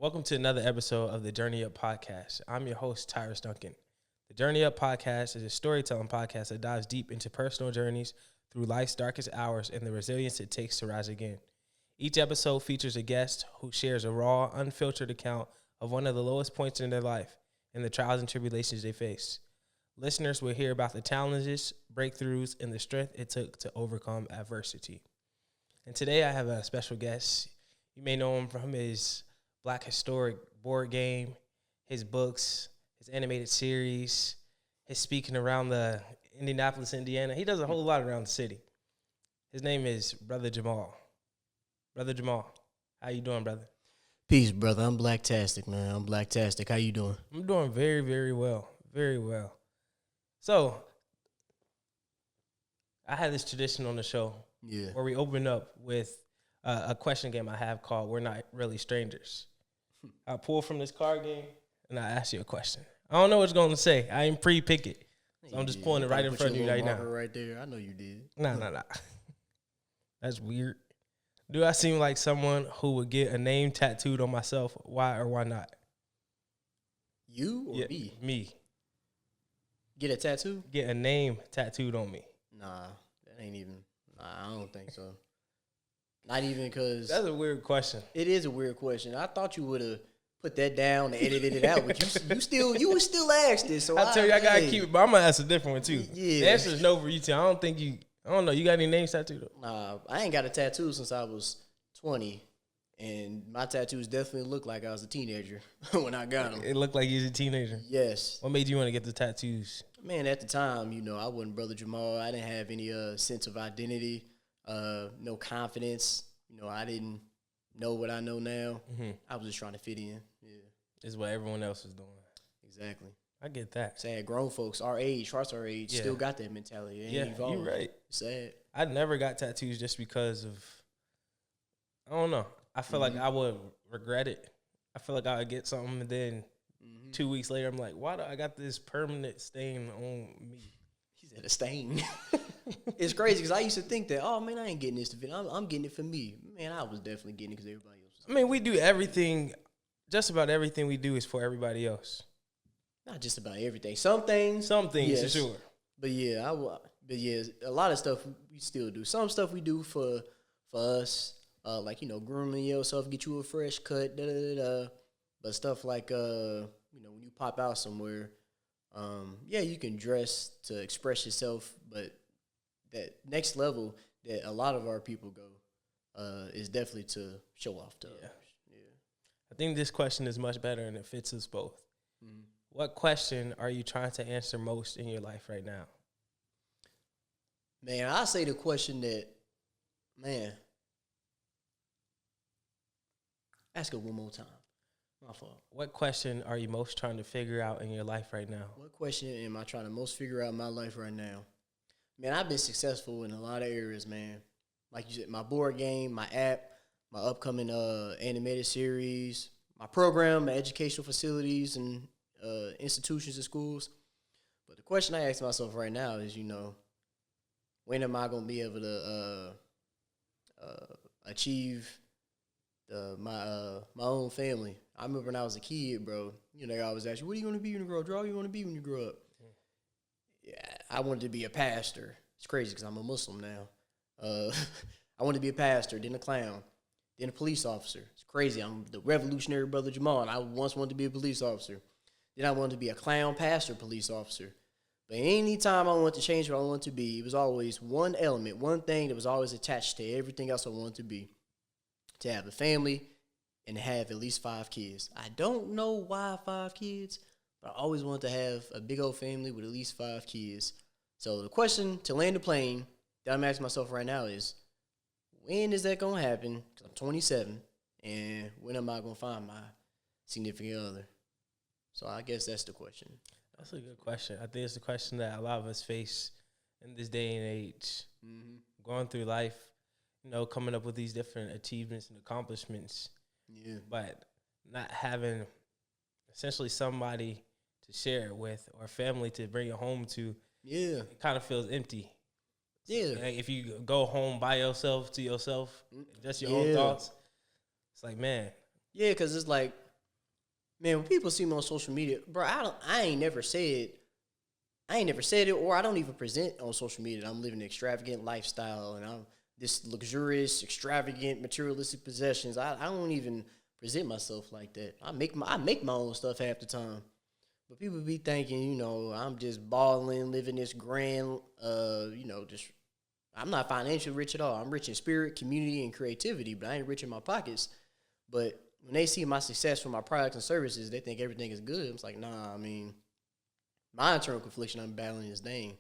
Welcome to another episode of the Journey Up Podcast. I'm your host, Tirus Duncan. The Journey Up Podcast is a storytelling podcast that dives deep into personal journeys through life's darkest hours and the resilience it takes to rise again. Each episode features a guest who shares a raw, unfiltered account of one of the lowest points in their life and the trials and tribulations they face. Listeners will hear about the challenges, breakthroughs, and the strength it took to overcome adversity. And today I have a special guest. You may know him from his Black Historic board game, his books, his animated series, his speaking around the Indianapolis, Indiana. He does a whole lot around the city. His name is Brother Jamaal. Brother Jamaal, how you doing, brother? Peace, brother. I'm Blacktastic, man. I'm Blacktastic. How you doing? I'm doing very, very well. Very well. So, I had this tradition on the show where we open up with a question game I have called We're Not Really Strangers. I pull from this card game, and I ask you a question. I don't know what it's going to say. I ain't pre-pick it. So I'm just pulling it right in front of you right now. Right there. I know you did. Nah. That's weird. Do I seem like someone who would get a name tattooed on myself? Why or why not? You or me? Me. Get a tattoo? Get a name tattooed on me. Nah, that ain't even. Nah, I don't think so. Not even because. That's a weird question. It is a weird question. I thought you would have put that down and edited it out, but you would still ask this. So I tell you, I gotta keep it, but I'm gonna ask a different one too. Yeah. The answer is no for you too. I don't know. You got any names tattooed? Nah, I ain't got a tattoo since I was 20, and my tattoos definitely look like I was a teenager when I got them. It looked like you was a teenager. Yes. What made you want to get the tattoos? Man, at the time, I wasn't Brother Jamaal. I didn't have any sense of identity, no confidence. I didn't know what I know now. Mm-hmm. I was just trying to fit in. Yeah, it's what everyone else is doing. Exactly. I get that. Sad grown folks, our age, still got that mentality. It ain't evolved. You're right. Sad. I never got tattoos just because of, I don't know. I feel like I would regret it. I feel like I would get something and then 2 weeks later, I'm like, why do I got this permanent stain on me? He said a stain. It's crazy because I used to think that, oh, man, I ain't getting this to fit. I'm getting it for me. Man, I was definitely getting it because everybody else was. I mean, we do everything, just about everything we do is for everybody else. Not just about everything. Some things, yes. For sure. But yeah, a lot of stuff we still do. Some stuff we do for us, like grooming yourself, get you a fresh cut, But stuff like when you pop out somewhere, you can dress to express yourself, but that next level that a lot of our people go is definitely to show off to others. Yeah. I think this question is much better and it fits us both. Mm-hmm. What question are you trying to answer most in your life right now? Man, I say the question that, ask it one more time. My fault. What question are you most trying to figure out in your life right now? What question am I trying to most figure out in my life right now? Man, I've been successful in a lot of areas, man. Like you said, my board game, my app, my upcoming animated series, my program, my educational facilities and institutions and schools. But the question I ask myself right now is, when am I going to be able to achieve my own family? I remember when I was a kid, bro, they always ask you, what are you going to be when you grow up? What do you want to be when you grow up? Yeah, I wanted to be a pastor. It's crazy because I'm a Muslim now. I wanted to be a pastor, then a clown, then a police officer. It's crazy. I'm the revolutionary Brother Jamaal, and I once wanted to be a police officer. Then I wanted to be a clown pastor police officer. But any time I wanted to change what I wanted to be, it was always one element, one thing that was always attached to everything else I wanted to be. To have a family and have at least 5 kids. I don't know why 5 kids, but I always wanted to have a big old family with at least 5 kids. So the question to land the plane that I'm asking myself right now is, when is that going to happen? Because I'm 27, and when am I going to find my significant other? So I guess that's the question. That's a good question. I think it's the question that a lot of us face in this day and age. Mm-hmm. Going through life, coming up with these different achievements and accomplishments. Yeah. But not having essentially somebody to share it with or family to bring it home to. Yeah. It kind of feels empty. Yeah. So, if you go home by yourself to yourself, just your own thoughts, it's like, man. Yeah, because it's like Man, when people see me on social media, bro, I ain't never said it, or I don't even present on social media that I'm living an extravagant lifestyle and I'm this luxurious, extravagant, materialistic possessions. I don't even present myself like that. I make my own stuff half the time. But people be thinking, I'm just balling, living this grand, just I'm not financially rich at all. I'm rich in spirit, community, and creativity, but I ain't rich in my pockets. But when they see my success from my products and services, they think everything is good. It's like, nah, I mean, my internal confliction I'm battling is, dang,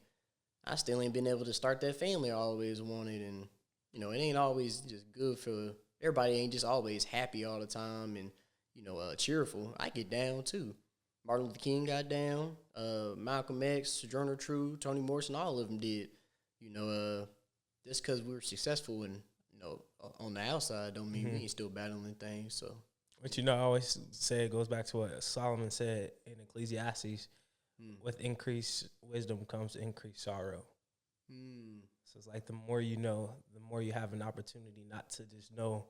I still ain't been able to start that family I always wanted. And, it ain't always just good for everybody. Ain't just always happy all the time and, cheerful. I get down too. Martin Luther King got down. Malcolm X, Sojourner Truth, Toni Morrison, all of them did. Just because we were successful and, on the outside don't mean we ain't still battling things. So, but I always say it goes back to what Solomon said in Ecclesiastes: with increased wisdom comes increased sorrow. So it's like the more you know, the more you have an opportunity not to just know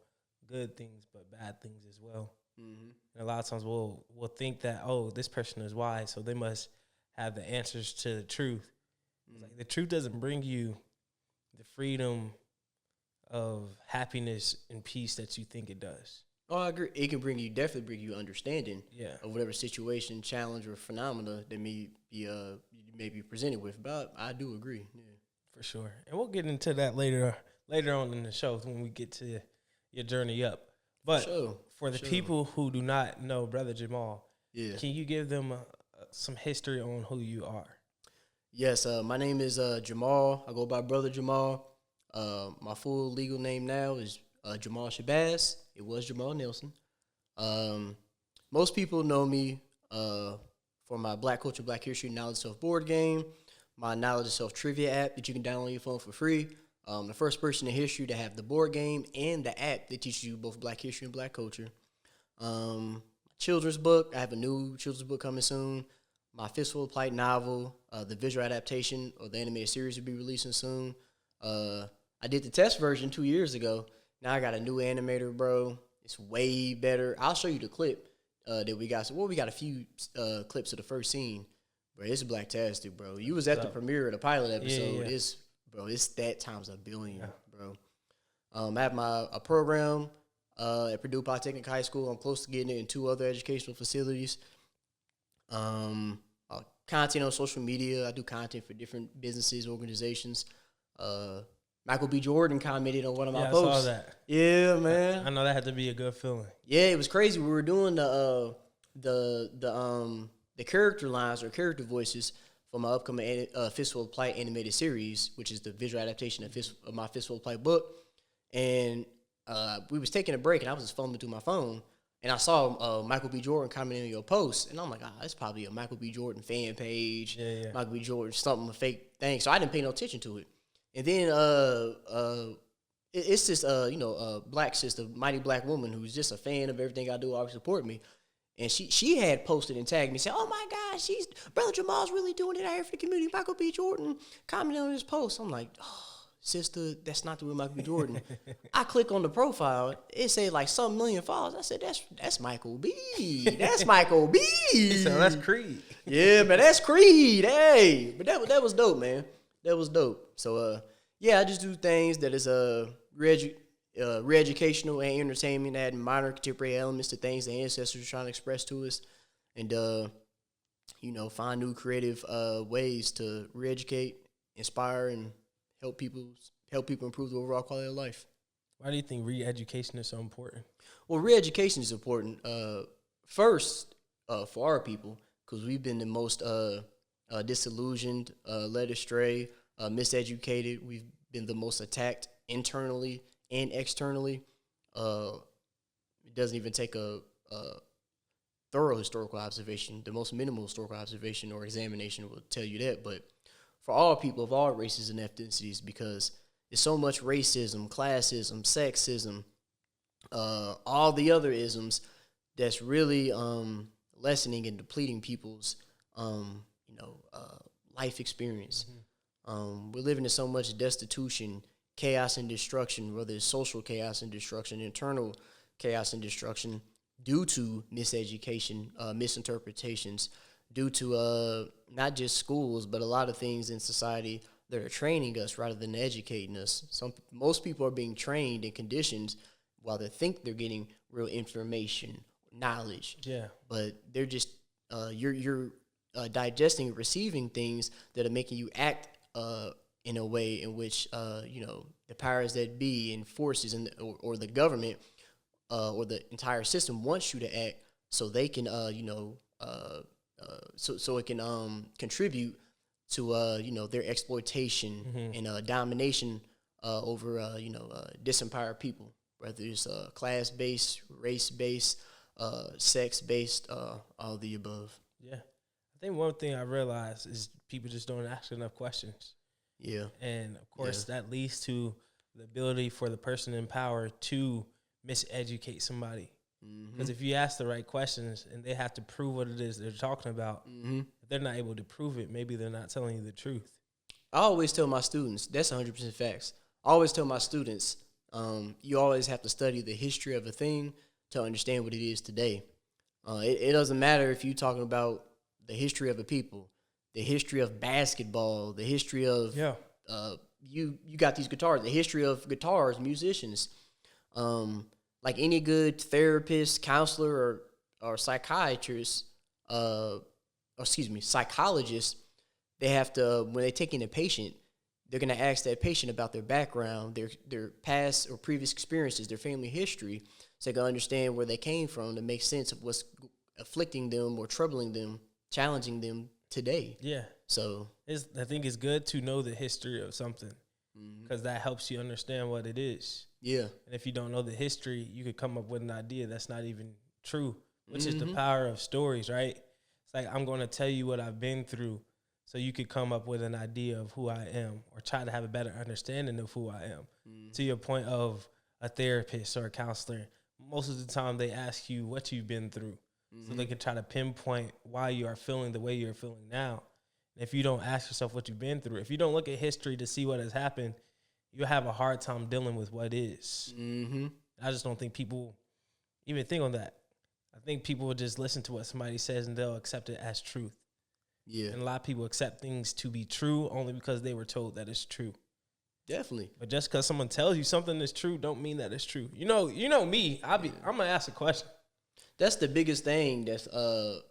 good things but bad things as well. And a lot of times we'll think that, oh, this person is wise, so they must have the answers to the truth. It's like the truth doesn't bring you the freedom of happiness and peace that you think it does. Oh, I agree. It can definitely bring you understanding of whatever situation, challenge, or phenomena that may be presented with. But I do agree. Yeah. For sure. And we'll get into that later on in the show when we get to your journey up. But for the people who do not know Brother Jamaal, can you give them some history on who you are? Yes, my name is Jamaal. I go by Brother Jamaal. My full legal name now is Jamaal Shabazz. It was Jamal Nelson. Most people know me for my Black Culture, Black History, Knowledge Self board game, my Knowledge Self trivia app that you can download on your phone for free. The first person in history to have the board game and the app that teaches you both Black history and Black culture. Children's book. I have a new children's book coming soon. My Fistful of Plight novel, the visual adaptation of the animated series will be releasing soon. I did the test version 2 years ago. Now I got a new animator, bro. It's way better. I'll show you the clip that we got. We got a few clips of the first scene. Bro, it's blacktastic, bro. You was at the premiere of the pilot episode. It's that times a billion, bro. I have a program at Purdue Polytechnic High School. I'm close to getting it in 2 other educational facilities. Content on social media. I do content for different businesses, organizations. Michael B. Jordan commented on one of my posts. I saw that. Yeah, man. I know that had to be a good feeling. Yeah, it was crazy. We were doing the character lines or character voices for my upcoming Fistful of Plight animated series, which is the visual adaptation of my Fistful of Plight book. And we was taking a break, and I was just fumbling through my phone, and I saw Michael B. Jordan commenting on your post, and I'm like, it's probably a Michael B. Jordan fan page. Michael B. Jordan, something, a fake thing. So I didn't pay no attention to it. And then it's this black sister, mighty black woman who's just a fan of everything I do, always support me. And she had posted and tagged me, said, "Oh my gosh, Brother Jamaal's really doing it out here for the community." Michael B. Jordan commented on his post. I'm like, oh, sister, that's not the real Michael B. Jordan. I click on the profile, it said like some million followers. I said, that's Michael B. That's Michael B. So that's Creed. Yeah, man, that's Creed. Hey, but that was dope, man. That was dope. So I just do things that is re-educational and entertainment, adding modern contemporary elements to things the ancestors are trying to express to us, and find new creative ways to re-educate, inspire, and help people improve the overall quality of life. Why do you think re-education is so important? Well, re-education is important first for our people, because we've been the most disillusioned, led astray, miseducated. We've been the most attacked internally and externally. It doesn't even take a thorough historical observation. The most minimal historical observation or examination will tell you that. But for all people of all races and ethnicities, because there's so much racism, classism, sexism, all the other isms that's really lessening and depleting people's life experience. We're living in so much destitution, chaos, and destruction, whether it's social chaos and destruction, internal chaos and destruction, due to miseducation, misinterpretations, due to not just schools, but a lot of things in society that are training us rather than educating us. Most people are being trained and conditioned while they think they're getting real information, knowledge. Yeah. But they're just you're digesting and receiving things that are making you act in a way in which the powers that be and forces or the government or the entire system wants you to act, so they can so it can contribute to their exploitation and domination over disempowered people, whether it's class based, race based, sex based, all the above. Yeah. I think one thing I realized is people just don't ask enough questions. Yeah. And of course that leads to the ability for the person in power to miseducate somebody. Because if you ask the right questions and they have to prove what it is they're talking about, if they're not able to prove it, maybe they're not telling you the truth. I always tell my students, that's 100% facts. I always tell my students, you always have to study the history of a thing to understand what it is today. It doesn't matter if you're talking about the history of a people, the history of basketball, the history of you got these guitars, the history of guitars, musicians. Like any good therapist, counselor, or psychiatrist, psychologist, they have to, when they take in a patient, they're going to ask that patient about their background, their past or previous experiences, their family history, so they can understand where they came from to make sense of what's afflicting them or troubling them, challenging them today. Yeah. So I think it's good to know the history of something because that helps you understand what it is. Yeah. And if you don't know the history, you could come up with an idea that's not even true, which is the power of stories, right? It's like, I'm going to tell you what I've been through so you could come up with an idea of who I am or try to have a better understanding of who I am. To your point of a therapist or a counselor, most of the time they ask you what you've been through so they can try to pinpoint why you are feeling the way you're feeling now. And if you don't ask yourself what you've been through, if you don't look at history to see what has happened, you'll have a hard time dealing with what is. I just don't think people even think on that. I think people will just listen to what somebody says and they'll accept it as truth. Yeah. And a lot of people accept things to be true only because they were told that it's true. Definitely. But just because someone tells you something is true don't mean that it's true. You know me. I'm going to ask a question. That's the biggest thing that's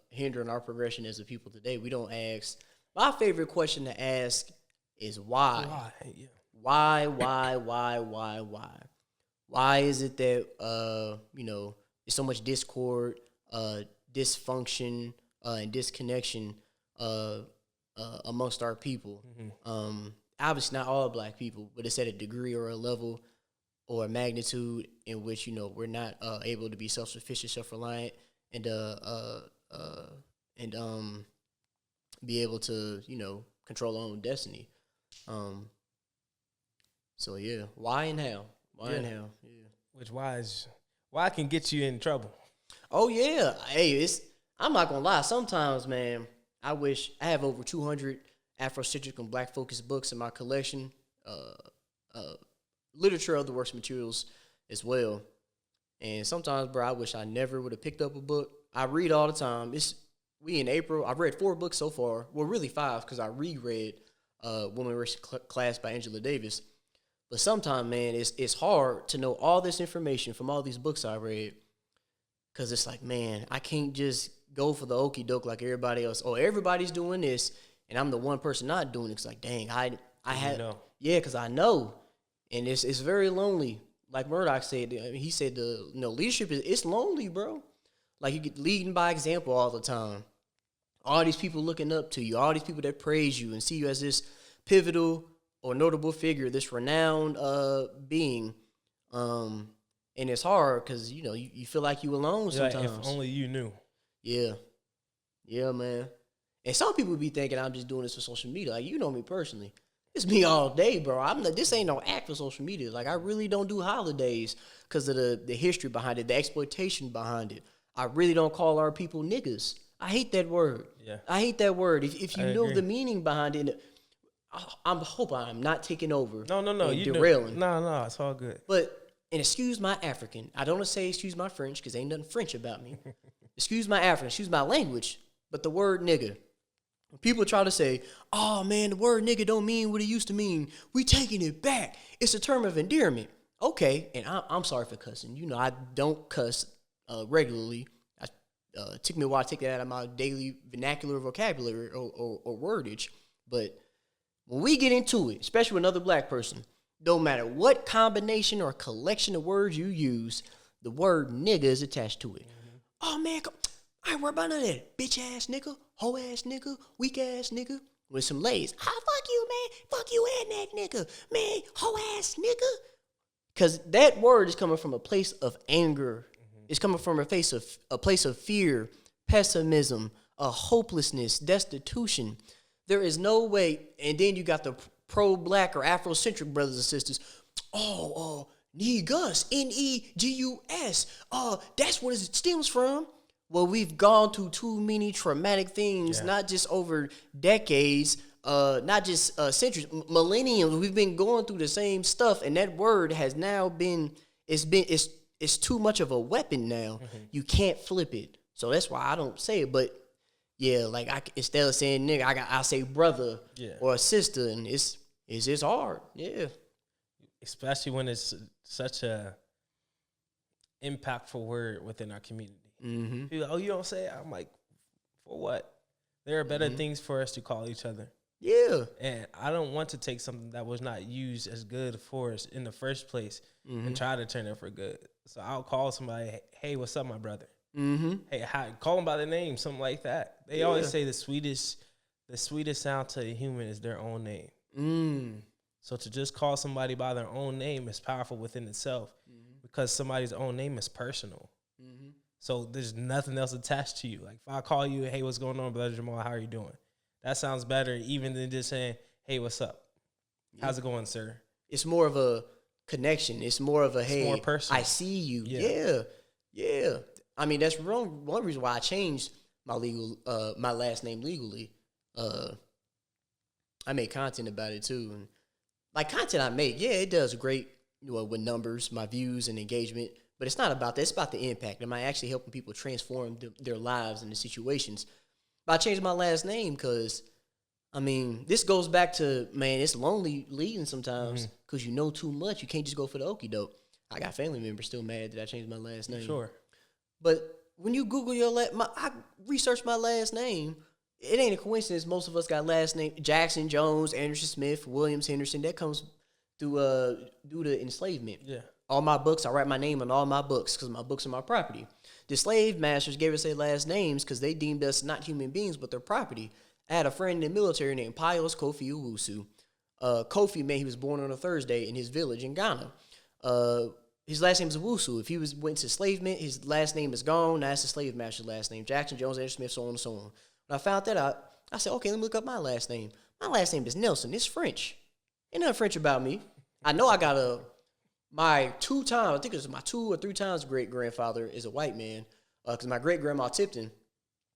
hindering our progression as a people today. We don't ask. My favorite question to ask is why. Why? Yeah. Why? Why is it that there's so much discord, dysfunction, and disconnection amongst our people? Obviously, not all black people, but it's at a degree or a level or a magnitude in which we're not able to be self-sufficient, self-reliant, and be able to control our own destiny. So yeah, why and how? And how? Yeah. Which why can get you in trouble. Oh yeah, hey, I'm not gonna lie. Sometimes, man, I wish I have over 200 Afrocentric and Black focused books in my collection. Literature, other works, materials as well. And sometimes, bro, I wish I never would have picked up a book. I read all the time. We in April. I've read 4 books so far. Well, really 5 because I reread Woman Race Class by Angela Davis. But sometimes, man, it's hard to know all this information from all these books I read because it's like, man, I can't just go for the okie doke like everybody else. Oh, everybody's doing this, and I'm the one person not doing it. It's like, dang, I had, yeah, because I know, and it's very lonely. Like Murdoch said, he said leadership it's lonely, bro. Like you get leading by example all the time. All these people looking up to you, all these people that praise you and see you as this pivotal or notable figure, this renowned being. And it's hard because, you feel like you alone sometimes. Like if only you knew. Yeah. Yeah, man. And some people be thinking I'm just doing this for social media. Like, you know me personally. It's me all day, bro. This ain't no act for social media. Like, I really don't do holidays because of the history behind it, the exploitation behind it. I really don't call our people niggas. I hate that word. Yeah. I hate that word. If you know the meaning behind it, I hope I'm not taking over. No. You derailing. No, it's all good. But and excuse my African. I don't want to say excuse my French because ain't nothing French about me. Excuse my African, excuse my language, but the word nigga. When people try to say, oh man, the word nigga don't mean what it used to mean. We taking it back. It's a term of endearment. Okay, and I'm sorry for cussing. You know, I don't cuss regularly. It took me a while to take that out of my daily vernacular vocabulary or wordage. But when we get into it, especially with another black person, don't matter what combination or collection of words you use, the word nigga is attached to it. Mm-hmm. Oh man, I ain't worried about none of that. Bitch ass nigga, hoe ass nigga, weak ass nigga, with some lays. Ah, fuck you, man. Fuck you and that nigga. Man, hoe ass nigga. Because that word is coming from a place of anger. Mm-hmm. It's coming from a place of fear, pessimism, hopelessness, destitution. There is no way. And then you got the pro-black or Afrocentric brothers and sisters. Negus, Negus. That's where it stems from. Well, we've gone through too many traumatic things, not just over decades, not just centuries, millenniums. We've been going through the same stuff, and that word has now it's too much of a weapon now. Mm-hmm. You can't flip it. So that's why I don't say it. But yeah, like instead of saying nigga, I say brother or a sister, and it's just hard. Yeah, especially when it's such a impactful word within our community. Mm-hmm. People, oh, you don't say it? I'm like, for what? There are better things for us to call each other. Yeah. And I don't want to take something that was not used as good for us in the first place and try to turn it for good. So I'll call somebody, hey, what's up, my brother? Mm-hmm. Hey, hi, call them by the name, something like that. They always say the sweetest sound to a human is their own name. Mm. So to just call somebody by their own name is powerful within itself because somebody's own name is personal. Mm-hmm. So there's nothing else attached to you. Like if I call you, hey, what's going on, Brother Jamaal? How are you doing? That sounds better even than just saying, hey, what's up? How's it going, sir? It's more of a connection. It's more of a, hey, more personal. I see you. Yeah. I mean, that's one reason why I changed my last name legally. I make content about it too. And like content I make, it does great with numbers, my views and engagement. But it's not about that. It's about the impact. Am I actually helping people transform their lives and the situations? But I changed my last name because, I mean, this goes back to, man, it's lonely leading sometimes because you know too much. You can't just go for the okie doke. I got family members still mad that I changed my last name. Sure. But when you Google I researched my last name. It ain't a coincidence. Most of us got last name Jackson, Jones, Anderson, Smith, Williams, Henderson. That comes through due to enslavement. Yeah. All my books, I write my name on all my books because my books are my property. The slave masters gave us their last names because they deemed us not human beings but their property. I had a friend in the military named Pius Kofi Owusu. Kofi, man, he was born on a Thursday in his village in Ghana. His last name is Owusu. If he went to enslavement, his last name is gone. Now that's the slave master's last name. Jackson, Jones, Anderson, Smith, so on and so on. When I found that out, I said, okay, let me look up my last name. My last name is Nelson. It's French. Ain't nothing French about me. I know I got my 2 times, I think it was my 2 or 3 times great-grandfather is a white man. Because my great-grandma Tipton,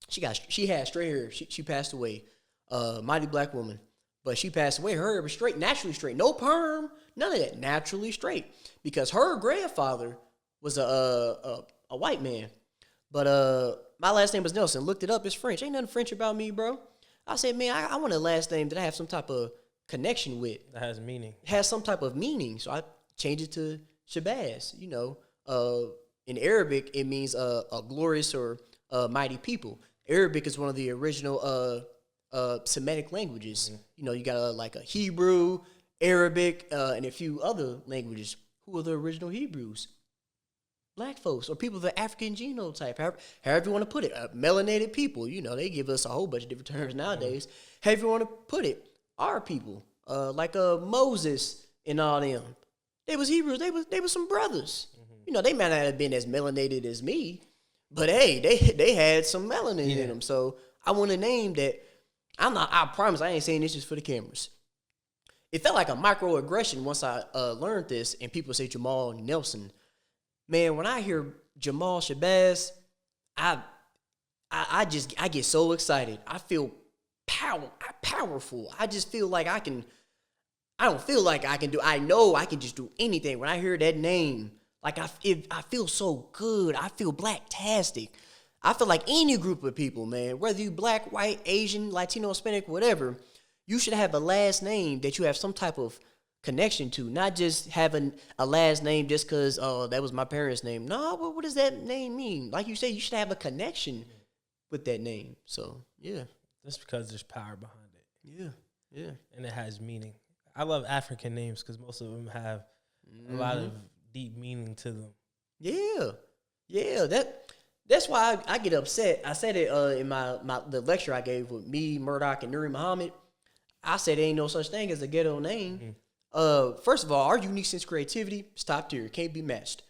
she had straight hair. She passed away. Mighty black woman. But she passed away. Her hair was straight, naturally straight. No perm, none of that. Naturally straight. Because her grandfather was a white man. But my last name was Nelson. Looked it up. It's French. Ain't nothing French about me, bro. I said, man, I want a last name that I have some type of connection with. That has meaning. Has some type of meaning. So I changed it to Shabazz. You know, in Arabic, it means a glorious or mighty people. Arabic is one of the original Semitic languages. Mm-hmm. You know, you got like a Hebrew, Arabic, and a few other languages. Who are the original Hebrews? Black folks or people of the African genotype, however you want to put it. Melanated people, you know, they give us a whole bunch of different terms nowadays. However you want to put it, our people, like Moses and all them. They was Hebrews. They was some brothers. Mm-hmm. You know, they might not have been as melanated as me, but hey, they had some melanin in them. So I want a name that I promise I ain't saying this just for the cameras. It felt like a microaggression once I learned this, and people say Jamaal Nelson. Man, when I hear Jamaal Shabazz, I get so excited. I feel powerful. I just feel like I don't feel like I can do. I know I can just do anything. When I hear that name, Like, I feel so good. I feel black-tastic. I feel like any group of people, man, whether you black, white, Asian, Latino, Hispanic, whatever, you should have a last name that you have some type of connection to, not just having a last name just because, that was my parents' name. No, what does that name mean? Like you say, you should have a connection with that name. So, yeah. That's because there's power behind it. Yeah. And it has meaning. I love African names because most of them have a lot of deep meaning to them. Yeah. That's why I get upset. I said it in the lecture I gave with me, Murdoch, and Nuri Muhammad. I said there ain't no such thing as a ghetto name. First of all, our unique sense of creativity is top tier. Can't be matched.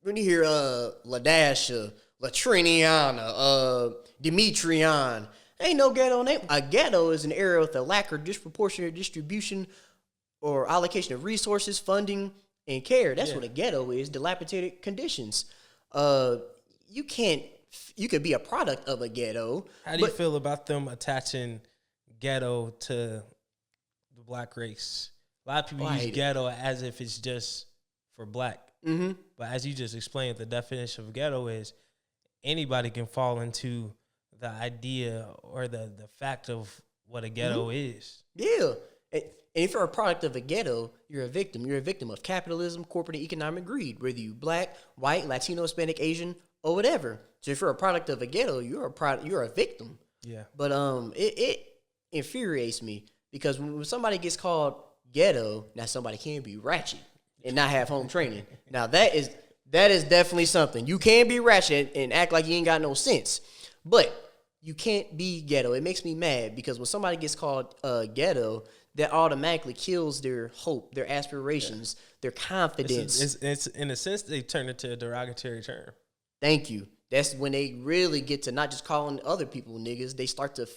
When you hear Ladasha, Latriniana, Demetrion, ain't no ghetto name. A ghetto is an area with a lack or disproportionate distribution or allocation of resources, funding, and care. That's what a ghetto is, dilapidated conditions. You could be a product of a ghetto. How do you feel about them attaching ghetto to the black race? A lot of people use ghetto as if it's just for black. But as you just explained, the definition of ghetto is anybody can fall into the idea or the fact of what a ghetto is. Yeah. And if you're a product of a ghetto, you're a victim. You're a victim of capitalism, corporate and economic greed, whether you black, white, Latino, Hispanic, Asian, or whatever. So if you're a product of a ghetto, you're a victim. Yeah. But it infuriates me because when somebody gets called ghetto, now somebody can be ratchet and not have home training. Now that is definitely something. You can be ratchet and act like you ain't got no sense, but you can't be ghetto. It makes me mad because when somebody gets called ghetto, that automatically kills their hope, their aspirations, their confidence. It's in a sense they turn it to a derogatory term. Thank you. That's when they really get to not just calling other people niggas. They start to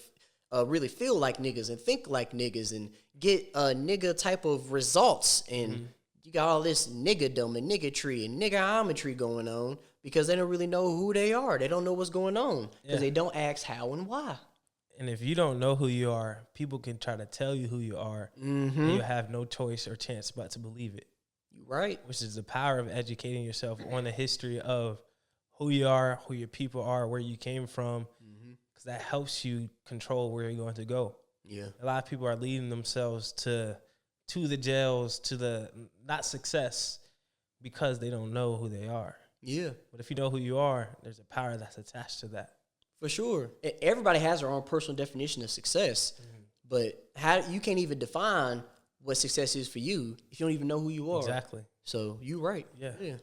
really feel like niggas and think like niggas and get nigga type of results. And you got all this niggadom and niggatry and niggaometry going on because they don't really know who they are. They don't know what's going on because they don't ask how and why. And if you don't know who you are, people can try to tell you who you are, and you have no choice or chance but to believe it. You're right. Which is the power of educating yourself on the history of who you are, who your people are, where you came from, because that helps you control where you're going to go. Yeah. A lot of people are leading themselves to the jails, to the not success, because they don't know who they are. Yeah. But if you know who you are, there's a power that's attached to that. For sure. Everybody has their own personal definition of success, but how you can't even define what success is for you if you don't even know who you are. Exactly. So you're right. Yeah. Man,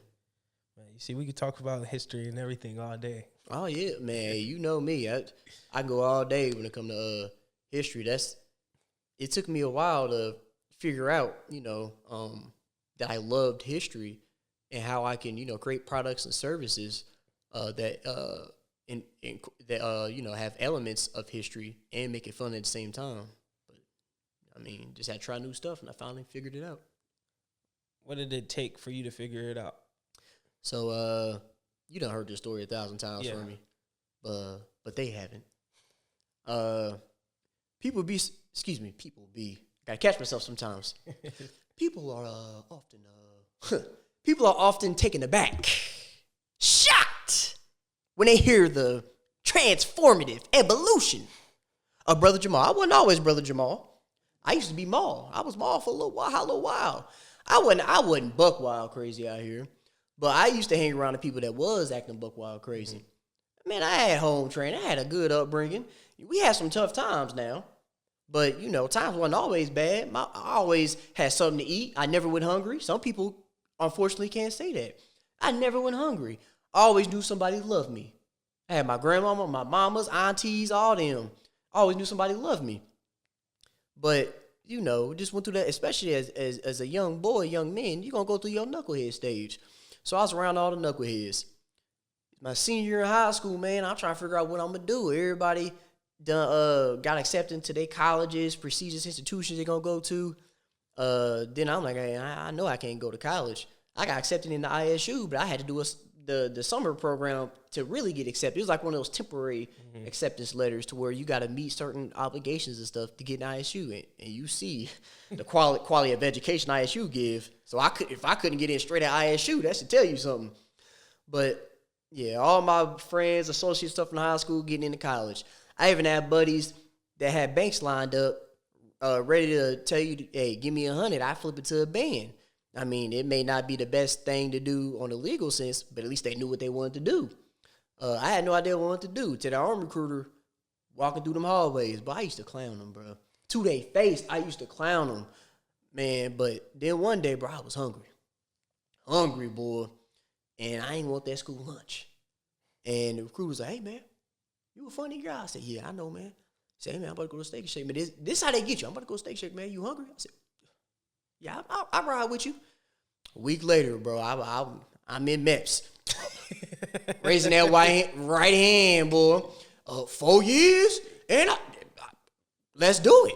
you see, we could talk about history and everything all day. Oh yeah, man. You know me. I can go all day when it comes to history. It took me a while to figure out, that I loved history and how I can, create products and services that have elements of history and make it fun at the same time. But just had to try new stuff, and I finally figured it out. What did it take for you to figure it out? So, you done heard this story 1,000 times from me, but they haven't. People be. Gotta catch myself sometimes. People are often taken aback, shocked when they hear the transformative evolution of Brother Jamaal. I wasn't always Brother Jamaal. I used to be Maul. I was Maul for a little while. I wasn't buck wild crazy out here, but I used to hang around the people that was acting buck wild crazy. Man, I had home training. I had a good upbringing. We had some tough times now, but times wasn't always bad. I always had something to eat. I never went hungry. Some people, unfortunately, can't say that. I never went hungry. I always knew somebody loved me. I had my grandmama, my mamas, aunties, all them. I always knew somebody loved me. But, just went through that, especially as a young boy, young man, you're going to go through your knucklehead stage. So I was around all the knuckleheads. My senior year in high school, man, I'm trying to figure out what I'm going to do. Everybody done got accepted to their colleges, prestigious institutions they're going to go to. Then I'm like, hey, I know I can't go to college. I got accepted in the ISU, but I had to do the summer program to really get accepted. It was like one of those temporary acceptance letters to where you got to meet certain obligations and stuff to get an ISU. And you see the quality of education ISU give. So if I couldn't get in straight at ISU, that should tell you something. But yeah, all my friends, associate stuff in high school, getting into college. I even had buddies that had banks lined up, ready to tell you, hey, give me $100. I flip it to a band. I mean, it may not be the best thing to do on the legal sense, but at least they knew what they wanted to do. I had no idea what I wanted to do. To the army recruiter, walking through them hallways, but I used to clown them, bro. To their face, I used to clown them, man. But then one day, bro, I was hungry, boy, and I ain't want that school lunch. And the recruiter was like, "Hey, man, you a funny guy." I said, "Yeah, I know, man." He said, "Hey, man, I'm about to go to Steak and Shake. Man, this how they get you. I'm about to go to Steak and Shake, man. You hungry?" I said, "Yeah, I'll ride with you." A week later, bro, I'm in MEPS. Raising that right hand, boy. 4 years, and let's do it.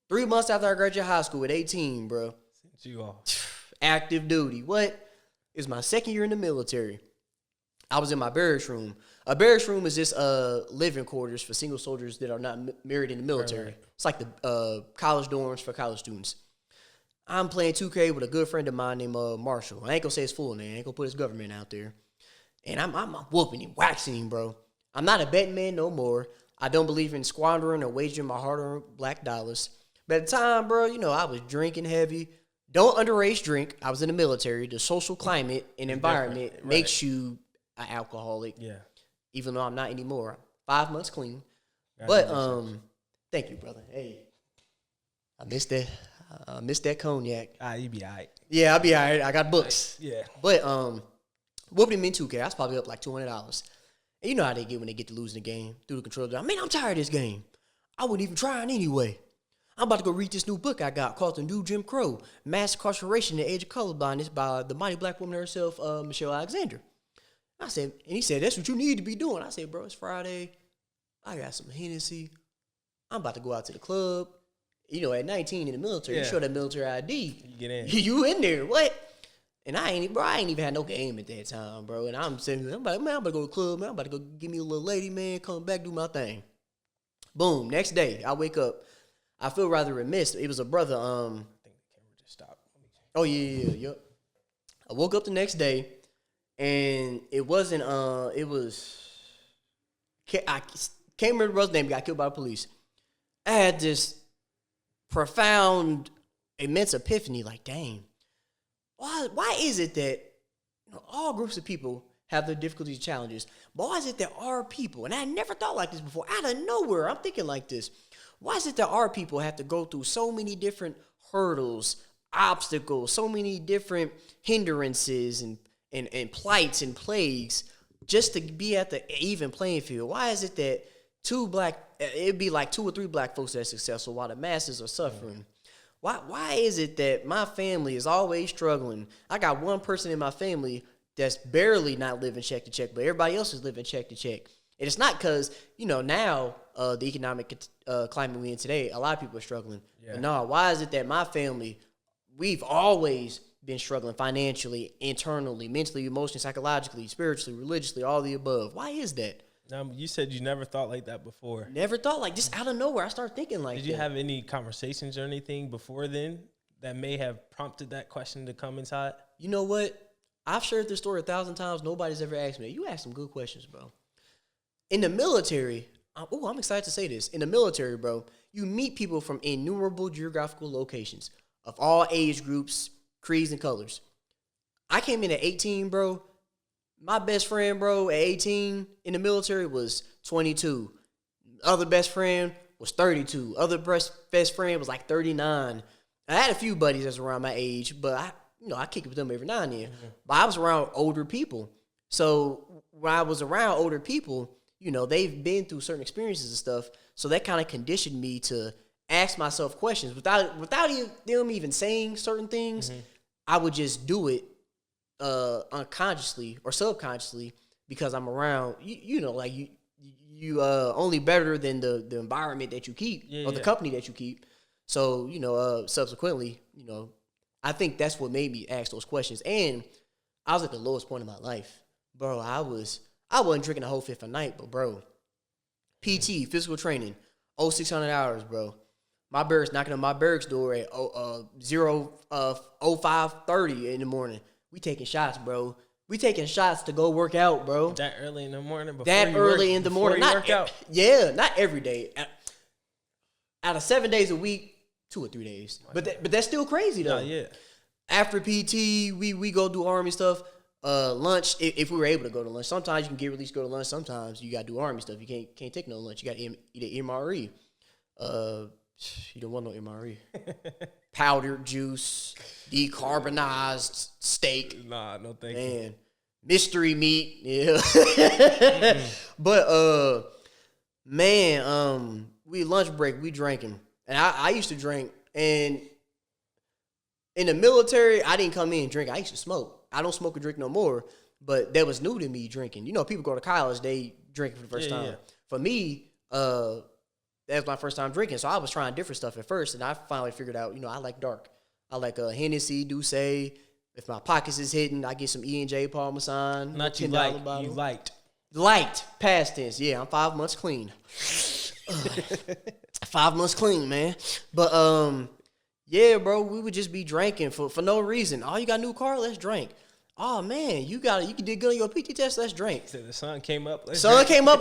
3 months after I graduated high school at 18, bro. Sent you off. Active duty. What? It's my second year in the military. I was in my barracks room. A barracks room is just living quarters for single soldiers that are not married in the military. Right. It's like the college dorms for college students. I'm playing 2K with a good friend of mine named Marshall. I ain't gonna say his full name. I ain't gonna put his government out there. And I'm whooping him, waxing him, bro. I'm not a betting man no more. I don't believe in squandering or wagering my hard-earned black dollars. But at the time, bro, I was drinking heavy. Don't underage drink. I was in the military. The social climate and environment makes you an alcoholic. Yeah. Even though I'm not anymore. 5 months clean. But thank you, brother. Hey, I missed that cognac. You be all right. Yeah, I'll be all right. I got books. Yeah. But whooping him in 2K. I was probably up like $200. And you know how they get when they get to losing the game through the controller. Man, I'm tired of this game. I wouldn't even try it anyway. I'm about to go read this new book I got called The New Jim Crow, Mass Incarceration in the Age of Colorblindness by the mighty black woman herself, Michelle Alexander. I said, and he said, that's what you need to be doing. I said, bro, it's Friday. I got some Hennessy. I'm about to go out to the club. At 19 in the military, you show that military ID. You get in. You in there. What? And I ain't even had no game at that time, bro. And I'm sitting there, I'm like, man, I'm about to go to the club, man. I'm about to go give me a little lady, man. Come back, do my thing. Boom. Next day, I wake up. I feel rather remiss. It was a brother. I think the camera just stopped. Oh, yeah. I woke up the next day, and it wasn't, it was, I can't remember the brother's name. He got killed by the police. I had this profound, immense epiphany, like, dang. Why is it that all groups of people have their difficulties and challenges, but why is it that our people, and I never thought like this before, out of nowhere, I'm thinking like this, why is it that our people have to go through so many different hurdles, obstacles, so many different hindrances and plights and plagues just to be at the even playing field? Why is it that it'd be like 2 or 3 black folks that are successful while the masses are suffering? Why is it that my family is always struggling? I got one person in my family that's barely not living check to check, but everybody else is living check to check. And it's not because, now the economic climate we in today, a lot of people are struggling. Yeah. But no, why is it that my family, we've always been struggling financially, internally, mentally, emotionally, psychologically, spiritually, religiously, all the above? Why is that? You said you never thought like that before. Never thought, like, just out of nowhere, I started thinking like that. Did you have any conversations or anything before then that may have prompted that question to come inside? You know what? I've shared this story 1,000 times. Nobody's ever asked me. You asked some good questions, bro. In the military, I'm excited to say this. In the military, bro, you meet people from innumerable geographical locations of all age groups, creeds, and colors. I came in at 18, bro. My best friend, bro, at 18 in the military was 22. Other best friend was 32. Other best friend was like 39. I had a few buddies that's around my age, but I kick it with them every now and then. Mm-hmm. But I was around older people. So when I was around older people, they've been through certain experiences and stuff. So that kind of conditioned me to ask myself questions without them even saying certain things. Mm-hmm. I would just do it unconsciously or subconsciously because I'm around, you only better than the environment that you keep or the company that you keep. So, subsequently, I think that's what made me ask those questions. And I was at the lowest point of my life. bro, I wasn't drinking a whole fifth a night, but bro, PT, physical training, 600 hours, bro. My barracks knocking on my barracks door at 05:30 in the morning. We taking shots, bro. We taking shots to go work out, bro. That early in the morning? That early in the morning. Not every day. Out of 7 days a week, 2 or 3 days. But that's still crazy, though. Yeah. After PT, we go do Army stuff. Lunch, if we were able to go to lunch. Sometimes you can get released to go to lunch. Sometimes you got to do Army stuff. You can't take no lunch. You got to eat an MRE. You don't want no MRE. Powdered juice, decarbonized steak. Nah, no thank you. Man, mystery meat. Yeah. But, we lunch break, we drinking. And I used to drink. And in the military, I didn't come in and drink. I used to smoke. I don't smoke or drink no more. But that was new to me, drinking. You know, people go to college, they drink for the first time. Yeah. For me, that was my first time drinking, so I was trying different stuff at first, and I finally figured out, I like dark. I like Hennessy, Douce. If my pockets is hidden, I get some E&J Parmesan. Not you like, bottle. You liked. Light, past tense. Yeah, I'm 5 months clean. 5 months clean, man. But, yeah, bro, we would just be drinking for no reason. Oh, you got a new car? Let's drink. Oh, man, you did good on your PT test? Let's drink. So the sun came up.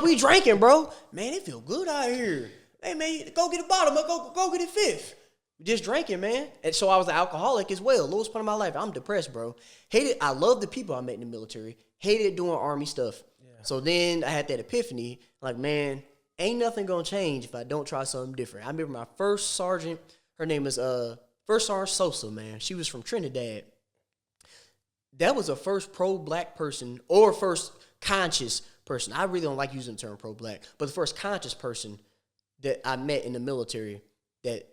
We drinking, bro. Man, it feel good out here. Hey, man, go get a bottle, go get a fifth. Just drinking, man. And so I was an alcoholic as well. Lowest point of my life. I'm depressed, bro. I love the people I met in the military. Hated doing Army stuff. Yeah. So then I had that epiphany. Like, man, ain't nothing going to change if I don't try something different. I remember my first sergeant. Her name is First Sergeant Sosa, man. She was from Trinidad. That was the first pro-black person or first conscious person. I really don't like using the term pro-black. But the first conscious person that I met in the military that,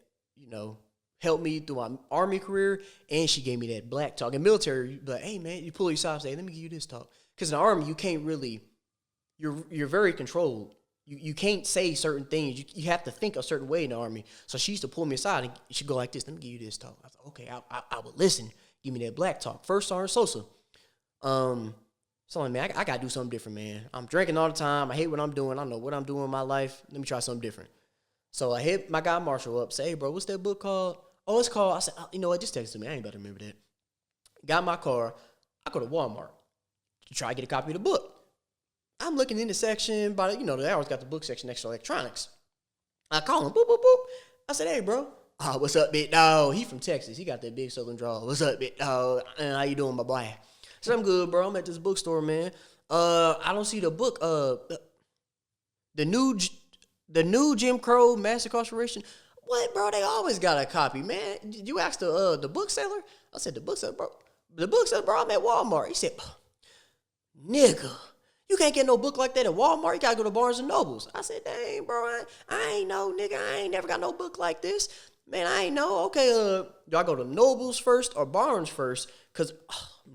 helped me through my Army career, and she gave me that black talk. In military, you be like, hey, man, you pull your side, say, let me give you this talk. Because in the Army, you can't really, you're very controlled. You can't say certain things. You have to think a certain way in the Army. So she used to pull me aside, and she'd go like this, let me give you this talk. I was like, okay, I would listen. Give me that black talk. First Sergeant Sosa. So, man, I got to do something different, man. I'm drinking all the time. I hate what I'm doing. I don't know what I'm doing in my life. Let me try something different. So I hit my guy Marshall up, say, hey, bro, what's that book called? Oh, it's called, I said, you know what, just text it to me. I ain't about to remember that. Got my car. I go to Walmart to try to get a copy of the book. I'm looking in the section, but, they always got the book section next to electronics. I call him, boop, boop, boop. I said, hey, bro. Oh, what's up, big dog? He from Texas. He got that big southern drawl. What's up, big dog? How you doing, my boy? I said, I'm good, bro. I'm at this bookstore, man. I don't see the book. The new Jim Crow mass incarceration. What, bro? They always got a copy, man. Did you ask the bookseller? I said, the bookseller, bro. The bookseller, bro, I'm at Walmart. He said, nigga, you can't get no book like that at Walmart. You got to go to Barnes & Nobles. I said, dang, bro, I ain't know, nigga. I ain't never got no book like this. Man, I ain't know. Okay, do I go to Nobles first or Barnes first? Because,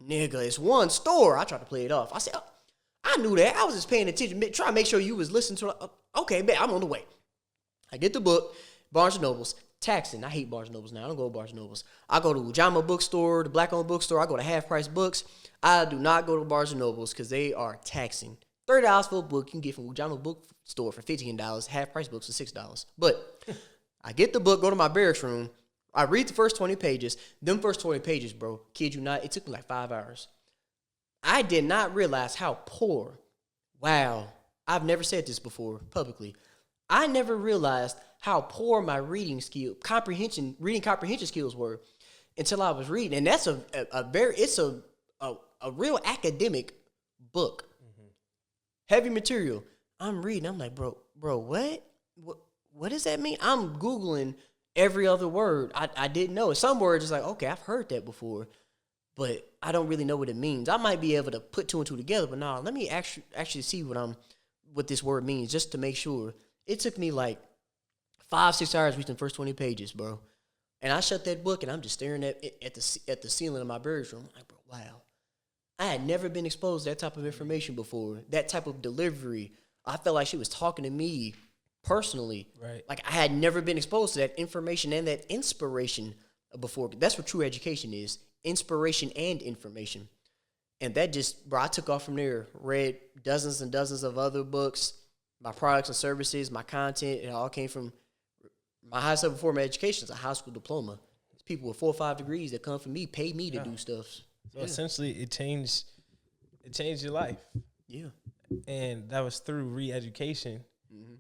nigga, it's one store. I tried to play it off. I said, I knew that. I was just paying attention, trying to make sure you was listening to it. Okay, man, I'm on the way. I get the book, Barnes & Nobles, taxing. I hate Barnes & Nobles now. I don't go to Barnes & Nobles. I go to Ujama bookstore, the black-owned bookstore. I go to Half Price Books. I do not go to Barnes & Nobles because they are taxing. $30 for a book you can get from Ujama bookstore for $15. Half Price Books for $6. But I get the book, go to my barracks room. I read the first 20 pages. Them first 20 pages, bro, kid you not, it took me like 5 hours. I did not realize how poor. Wow. I've never said this before publicly. I never realized how poor my reading comprehension skills were until I was reading. And that's a real academic book. Mm-hmm. Heavy material. I'm reading. I'm like, bro, what does that mean? I'm Googling every other word. I didn't know. Some words is like, okay, I've heard that before, but I don't really know what it means. I might be able to put two and two together, but no, let me actually see what this word means just to make sure. It took me like 5-6 hours reading the first 20 pages, bro. And I shut that book and I'm just staring at the ceiling of my barracks room. I'm like, bro, wow. I had never been exposed to that type of information before. That type of delivery. I felt like she was talking to me personally. Right. Like I had never been exposed to that information and that inspiration before. That's what true education is. Inspiration and information. And that just, bro, I took off from there, read dozens and dozens of other books, my products and services, my content. It all came from my highest level form of education is a high school diploma. It's people with 4 or 5 degrees that come from me, pay me to do stuff. So essentially, it changed your life. Yeah. And that was through re-education. Mm-hmm.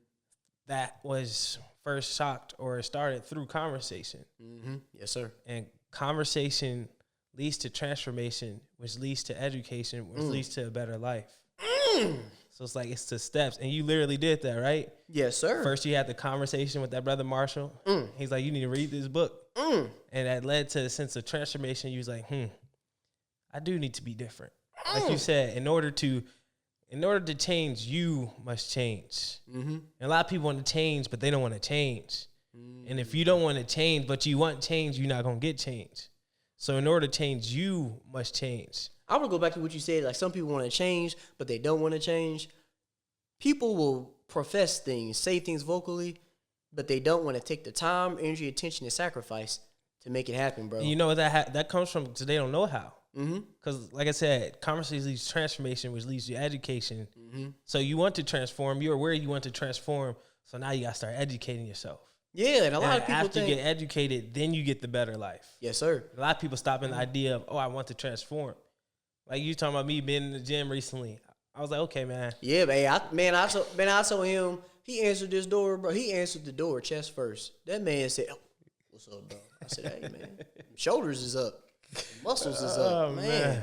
That was first shocked or started through conversation. Mm-hmm. Yes, sir. And conversation leads to transformation, which leads to education, which leads to a better life. So it's like it's the steps. And you literally did that, right? Yes, sir. First, you had the conversation with that brother Marshall. He's like, you need to read this book. And that led to a sense of transformation. You was like, I do need to be different. Like you said, in order to change, you must change. Mm-hmm. And a lot of people want to change, but they don't want to change. And if you don't want to change, but you want change, you're not going to get change. So in order to change, you must change. I want to go back to what you said. Like, some people want to change, but they don't want to change. People will profess things, say things vocally, but they don't want to take the time, energy, attention, and sacrifice to make it happen, bro. And you know what that comes from? Because they don't know how. Because, like I said, conversation leads to transformation, which leads to education. So you want to transform. You're aware you want to transform. So now you got to start educating yourself. Yeah, and a lot of people after you get educated, then you get the better life. Yes, sir. A lot of people stop in the idea of, I want to transform. Like you talking about me being in the gym recently. I was like, okay, man. Yeah, man. I told him, he answered this door, bro. He answered the door chest first. That man said, what's up, bro? I said, hey, man. Shoulders is up. Muscles is up. Man.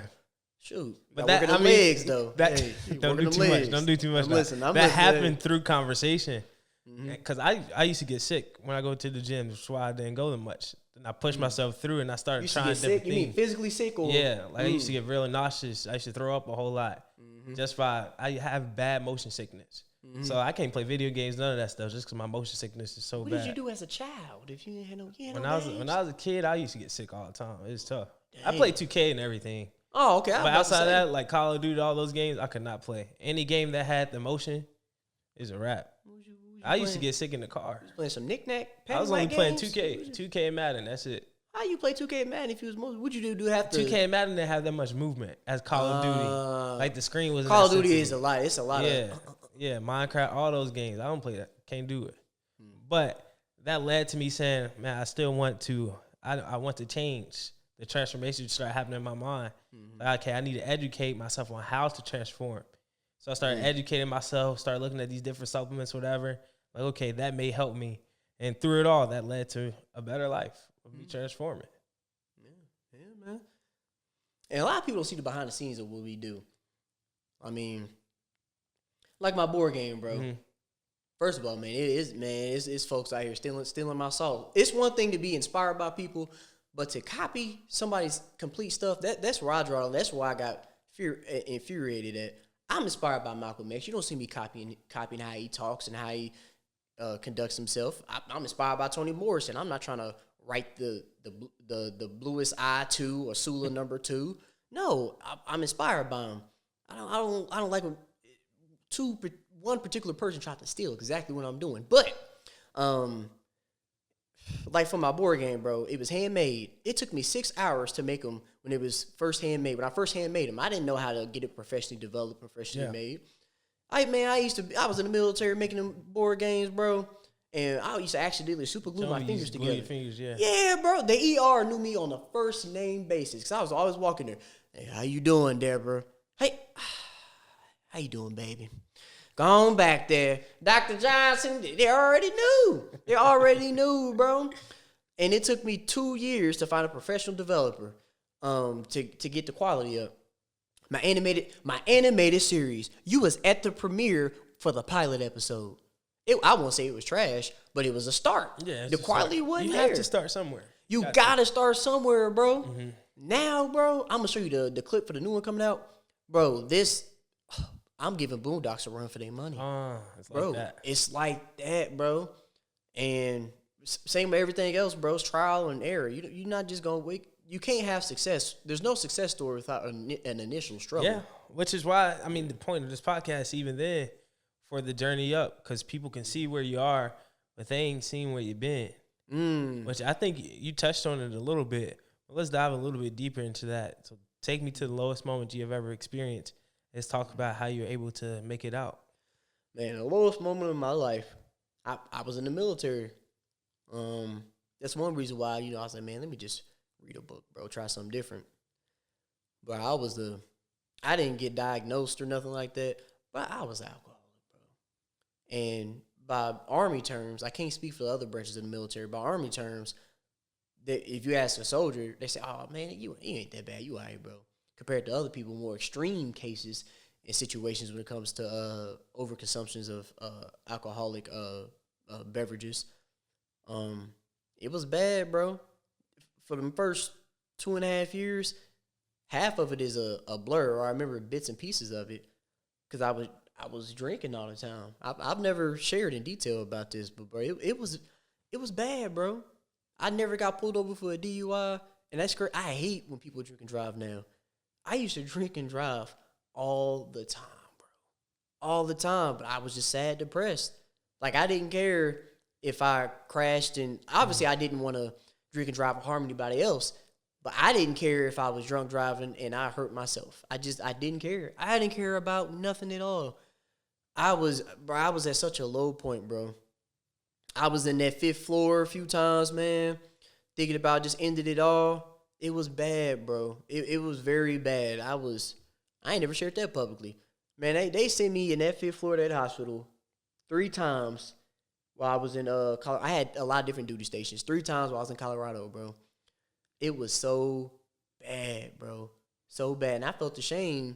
Shoot. But that, legs, though. Don't do too much. Don't do too much. Listen, that happened through conversation. Because I used to get sick when I go to the gym. That's why I didn't go that much. And I pushed myself through, and I started trying different things. You mean physically sick? Or? Yeah. Like I used to get really nauseous. I used to throw up a whole lot. Just by, I have bad motion sickness. So I can't play video games, none of that stuff, just because my motion sickness is so bad. What did you do as a child if you didn't have no when I was a kid, I used to get sick all the time. It was tough. Dang. I played 2K and everything. Oh, okay. But outside of that, like Call of Duty, all those games, I could not play. Any game that had the motion is a wrap. I used to get sick in the car. Playing some knick-knack? I was only playing 2K and Madden. That's it. How you play 2K and Madden if you was most? What'd you do? Have to 2K and Madden didn't have that much movement as Call of Duty. Like the screen was. Call of Duty is a lot. It's a lot. Yeah. Minecraft, all those games. I don't play that. Can't do it. But that led to me saying, man, I still want to. I want to change. The transformation started happening in my mind. Like, okay, I need to educate myself on how to transform. So I started educating myself. Started looking at these different supplements, whatever. Like, okay, that may help me. And through it all, that led to a better life of me transforming. Yeah, man. And a lot of people don't see the behind the scenes of what we do. I mean, like my board game, bro. First of all, man, it's folks out here stealing my soul. It's one thing to be inspired by people, but to copy somebody's complete stuff, that's where I draw. That's where I got infuriated at. I'm inspired by Malcolm X. You don't see me copying how he talks and how he conducts himself. I'm inspired by Toni Morrison. I'm not trying to write the bluest eye 2 or Sula number 2. No, I'm inspired by him. I don't like when one particular person tried to steal exactly what I'm doing. But like for my board game, bro, it was handmade. It took me 6 hours to make them when it was first handmade. When I first handmade them, I didn't know how to get it professionally developed, professionally made. I was in the military making them board games, bro, and I used to accidentally super glue my fingers together. Your fingers, yeah, bro. The ER knew me on a first name basis because I was always walking there. Hey, how you doing, Deborah? Hey, how you doing, baby? Go on back there. Dr. Johnson, they already knew. They already knew, bro. And it took me 2 years to find a professional developer to get the quality up. My animated series, you was at the premiere for the pilot episode. I won't say it was trash, but it was a start. Yeah, the quality wasn't there. You have to start somewhere. You gotta start somewhere, bro. Now, bro, I'm gonna show you the clip for the new one coming out. Bro, I'm giving Boondocks a run for their money. It's bro, like that. It's like that, bro. And same with everything else, bro. It's trial and error. You're not just gonna wait. You can't have success. There's no success story without an initial struggle. Yeah, which is why, I mean, the point of this podcast, even then, for the journey up, because people can see where you are, but they ain't seen where you've been. Which I think you touched on it a little bit. But let's dive a little bit deeper into that. So take me to the lowest moment you have ever experienced. Let's talk about how you're able to make it out. Man, the lowest moment of my life, I was in the military. That's one reason why, I was like, man, let me just read a book, bro. Try something different. But I didn't get diagnosed or nothing like that, but I was alcoholic, bro. And by Army terms, I can't speak for the other branches of the military. By Army terms, if you ask a soldier, they say, oh, man, you ain't that bad. You all right, bro. Compared to other people, more extreme cases and situations when it comes to overconsumptions of alcoholic beverages. It was bad, bro. For the first 2.5 years, half of it is a blur, or I remember bits and pieces of it, because I was drinking all the time. I've never shared in detail about this, but bro, it was bad, bro. I never got pulled over for a DUI, and that's great. I hate when people drink and drive now. I used to drink and drive all the time, bro. All the time, but I was just sad, depressed. Like, I didn't care if I crashed, and obviously I didn't want to drink and drive and harm anybody else, but I didn't care if I was drunk driving and I hurt myself. I didn't care. I didn't care about nothing at all. I was at such a low point, bro. I was in that 5th floor a few times, man, thinking about just ended it all. It was bad, bro. It was very bad. I ain't never shared that publicly. Man, they sent me in that 5th floor of that hospital 3 times while I was in Colorado. I had a lot of different duty stations. 3 times while I was in Colorado, bro. It was so bad, bro. So bad. And I felt ashamed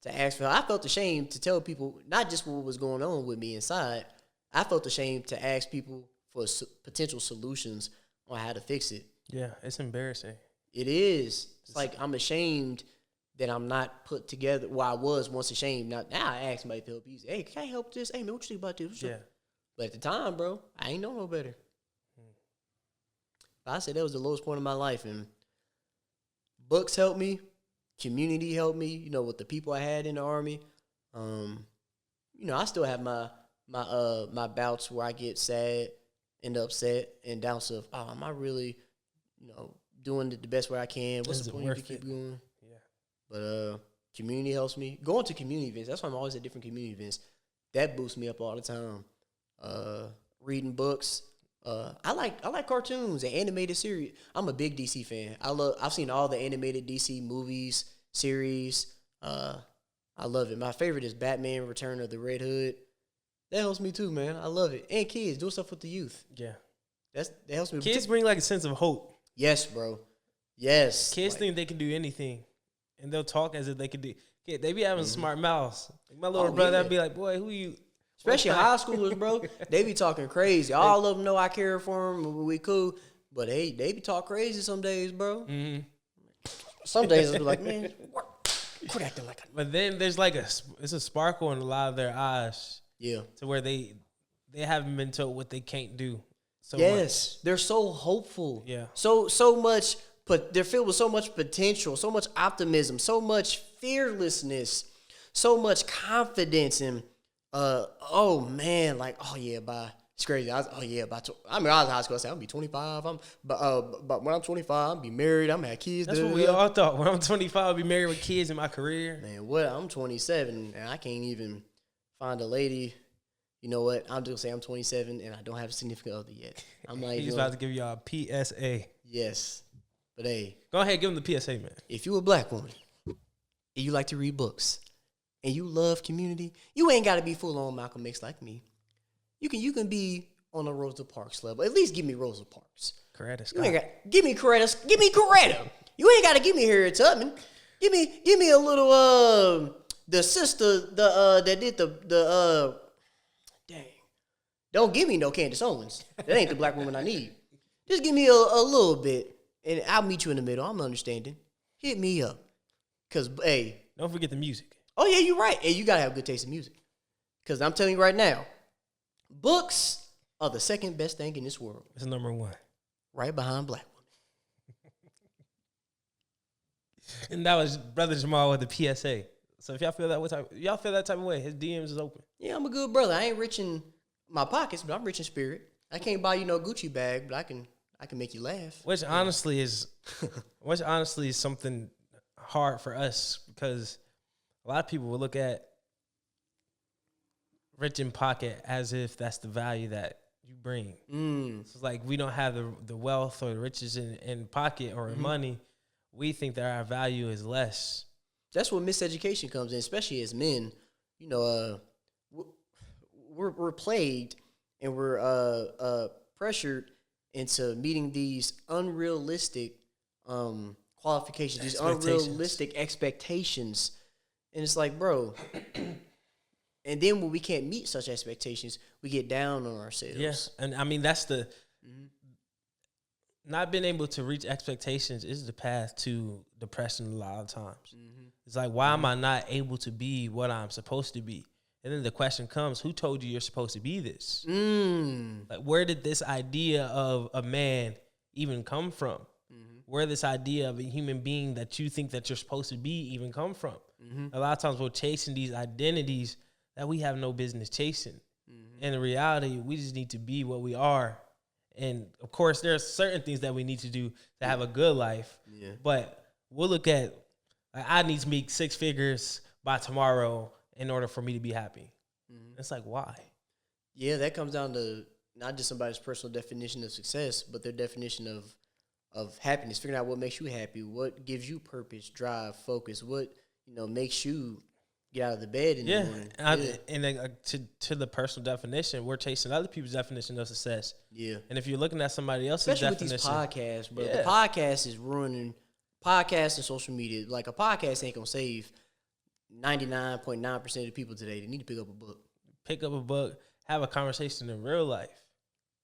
to ask for help. I felt ashamed to tell people not just what was going on with me inside. I felt ashamed to ask people for potential solutions on how to fix it. Yeah, it's embarrassing. It is. It's like I'm ashamed that I'm not put together. Well, I was once ashamed. Now I ask somebody to help you. Hey, can I help this? Hey, man, what you think about this? Yeah. But at the time, bro, I ain't know no better. But I said that was the lowest point of my life. And books helped me. Community helped me, with the people I had in the Army. I still have my bouts where I get sad and upset and down stuff. Oh, am I really, doing it the best way I can? What's the point to keep going? Yeah. But community helps me. Going to community events, that's why I'm always at different community events. That boosts me up all the time. Reading books. I like cartoons and animated series. I'm a big DC fan. I've seen all the animated DC movies, series. I love it. My favorite is Batman: Return of the Red Hood. That helps me too, man. I love it. And kids, doing stuff with the youth. Yeah. That helps me. Kids bring like a sense of hope. Yes, bro. Yes. Kids think they can do anything, and they'll talk as if they can do. Yeah, they be having smart mouths. Like my little brother, I'd be like, boy, who you? Especially high schoolers, bro. They be talking crazy. All of them know I care for them. We cool. But they be talk crazy some days, bro. Mm-hmm. Some days it's like, man, quit acting like a... But then there's like it's a sparkle in a lot of their eyes. Yeah. To where they haven't been told what they can't do. So yes. Much. They're so hopeful. Yeah. So much, but they're filled with so much potential, so much optimism, so much fearlessness, so much confidence and oh man, like, oh yeah, it's crazy. I was in high school. I said, I'm gonna be 25. But when I'm 25, I'm gonna be married. I'm gonna have kids. That's what we all thought. When I'm 25, I'll be married with kids in my career. Man, I'm 27 and I can't even find a lady. You know what? I'm just gonna say I'm 27 and I don't have a significant other yet. I'm like, he's about to give y'all a PSA. Yes, but hey, go ahead, give him the PSA, man. If you a black woman and you like to read books, and you love community, you ain't got to be full on Malcolm X like me. You can be on a Rosa Parks level. At least give me Rosa Parks. Coretta Scott. Give me Coretta. Give me Coretta. You ain't got to give me Harriet Tubman. Give me a little the sister that did the dang. Don't give me no Candace Owens. That ain't the black woman I need. Just give me a little bit, and I'll meet you in the middle. I'm understanding. Hit me up, cause hey, don't forget the music. Oh, yeah, you're right. And you got to have good taste in music. Because I'm telling you right now, books are the second best thing in this world. It's number 1. Right behind black women. And that was Brother Jamaal with the PSA. So if y'all feel that type of way, his DMs is open. Yeah, I'm a good brother. I ain't rich in my pockets, but I'm rich in spirit. I can't buy you no Gucci bag, but I can make you laugh. Which honestly is something hard for us because a lot of people will look at rich in pocket as if that's the value that you bring. So it's like we don't have the wealth or the riches in pocket or in money. We think that our value is less. That's where miseducation comes in, especially as men. You know, we're plagued and we're pressured into meeting these unrealistic qualifications, these unrealistic expectations. And it's like, bro, and then when we can't meet such expectations, we get down on ourselves. Yes, and I mean, that's the not being able to reach expectations is the path to depression a lot of times. It's like, why am I not able to be what I'm supposed to be? And then the question comes, who told you you're supposed to be this? Like, where did this idea of a man even come from? Where this idea of a human being that you think that you're supposed to be even come from? A lot of times we're chasing these identities that we have no business chasing. And in reality, we just need to be what we are. And of course, there are certain things that we need to do to have a good life. But we'll look at, like, I need to make 6 figures by tomorrow in order for me to be happy. It's like, why? Yeah, that comes down to not just somebody's personal definition of success, but their definition of happiness. Figuring out what makes you happy, what gives you purpose, drive, focus, what makes you get out of the bed in the morning. And then to the personal definition, we're chasing other people's definition of success. And if you're looking at somebody else's especially definition, with these podcasts, bro, the podcast is ruining podcasts and social media. Like, a podcast ain't gonna save 99.9% of the people today. They need to pick up a book. Have a conversation in real life.